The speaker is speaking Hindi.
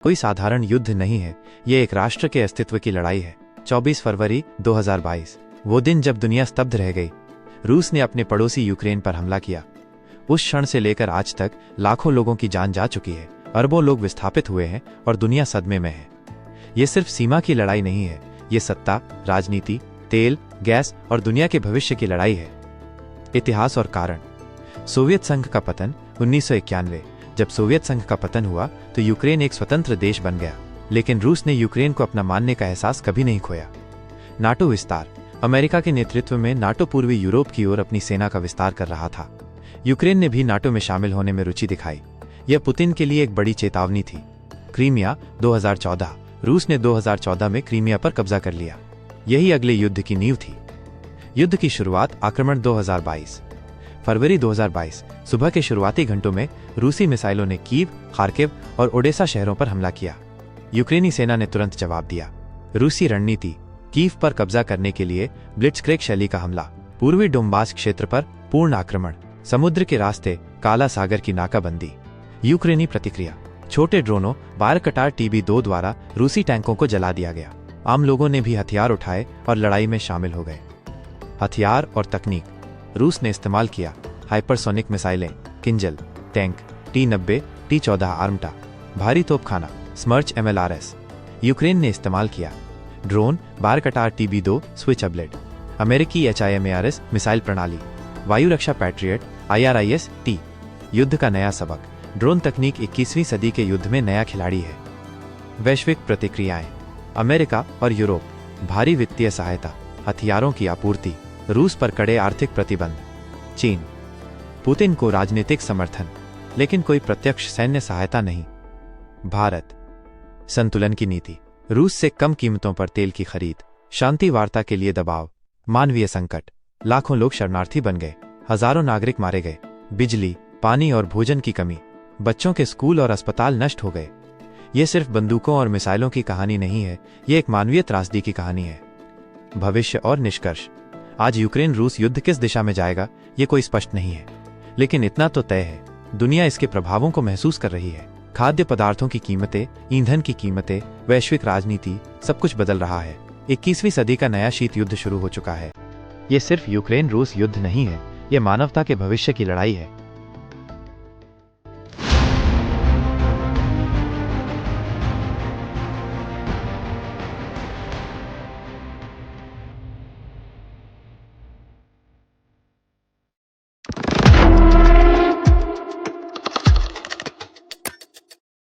कोई साधारण युद्ध नहीं है, ये एक राष्ट्र के अस्तित्व की लड़ाई है। 24 फरवरी 2022, वो दिन जब दुनिया स्तब्ध रह गई। रूस ने अपने पड़ोसी यूक्रेन पर हमला किया। उस क्षण से लेकर आज तक लाखों लोगों की जान जा चुकी है, अरबों लोग विस्थापित हुए हैं और दुनिया सदमे में है। ये सिर्फ सीमा की लड़ाई नहीं है, ये सत्ता, राजनीति, तेल, गैस और दुनिया के भविष्य की लड़ाई है। इतिहास और कारण। सोवियत संघ का पतन 1991। जब सोवियत संघ का पतन हुआ तो यूक्रेन एक स्वतंत्र देश बन गया, लेकिन रूस ने यूक्रेन को अपना मानने का एहसास कभी नहीं खोया। नाटो विस्तार। अमेरिका के नेतृत्व में नाटो पूर्वी यूरोप की ओर अपनी सेना का विस्तार कर रहा था। यूक्रेन ने भी नाटो में शामिल होने में रुचि दिखाई। यह पुतिन के लिए एक बड़ी चेतावनी थी। क्रीमिया 2014। रूस ने 2014 में क्रीमिया पर कब्जा कर लिया। यही अगले युद्ध की नींव थी। युद्ध की शुरुआत आक्रमण 2022। फरवरी 2022 सुबह के शुरुआती घंटों में रूसी मिसाइलों ने कीव, खार्किव और ओडेसा शहरों पर हमला किया। यूक्रेनी सेना ने तुरंत जवाब दिया। रूसी रणनीति। कीव पर कब्जा करने के लिए ब्लिट्जक्रेग शैली का हमला, पूर्वी डोंबास क्षेत्र पर पूर्ण आक्रमण, समुद्र के रास्ते काला सागर की नाकाबंदी। यूक्रेनी प्रतिक्रिया। छोटे ड्रोनों बारकटार TB2 द्वारा रूसी टैंकों को जला दिया गया। आम लोगों ने भी हथियार उठाए और लड़ाई में शामिल हो गए। हथियार और तकनीक। रूस ने इस्तेमाल किया हाइपरसोनिक मिसाइलें, Kinjal, tank, T-90, T-14 Armata, भारी तोपखाना, स्मर्च MLRS। यूक्रेन ने इस्तेमाल किया ड्रोन बारकटार TB2 स्विचब्लेड, अमेरिकी HIMARS मिसाइल प्रणाली, वायु रक्षा पैट्रियट IRIS-T। युद्ध का नया सबक। ड्रोन तकनीक 21वीं सदी के युद्ध में नया खिलाड़ी है। वैश्विक प्रतिक्रियाएं। अमेरिका और यूरोप। भारी वित्तीय सहायता, हथियारों की आपूर्ति, रूस पर कड़े आर्थिक प्रतिबंध। चीन। पुतिन को राजनीतिक समर्थन, लेकिन कोई प्रत्यक्ष सैन्य सहायता नहीं। भारत। संतुलन की नीति। रूस से कम कीमतों पर तेल की खरीद, शांति वार्ता के लिए दबाव। मानवीय संकट। लाखों लोग शरणार्थी बन गए, हजारों नागरिक मारे गए। बिजली, पानी और भोजन की कमी, बच्चों के स्कूल और अस्पताल नष्ट हो गए। ये सिर्फ बंदूकों और मिसाइलों की कहानी नहीं है, ये एक मानवीय त्रासदी की कहानी है। भविष्य और निष्कर्ष। आज यूक्रेन रूस युद्ध किस दिशा में जाएगा ये कोई स्पष्ट नहीं है, लेकिन इतना तो तय है, दुनिया इसके प्रभावों को महसूस कर रही है। खाद्य पदार्थों की कीमतें, ईंधन की कीमतें, वैश्विक राजनीति, सब कुछ बदल रहा है। 21वीं सदी का नया शीत युद्ध शुरू हो चुका है। ये सिर्फ यूक्रेन रूस युद्ध नहीं है, ये मानवता के भविष्य की लड़ाई है।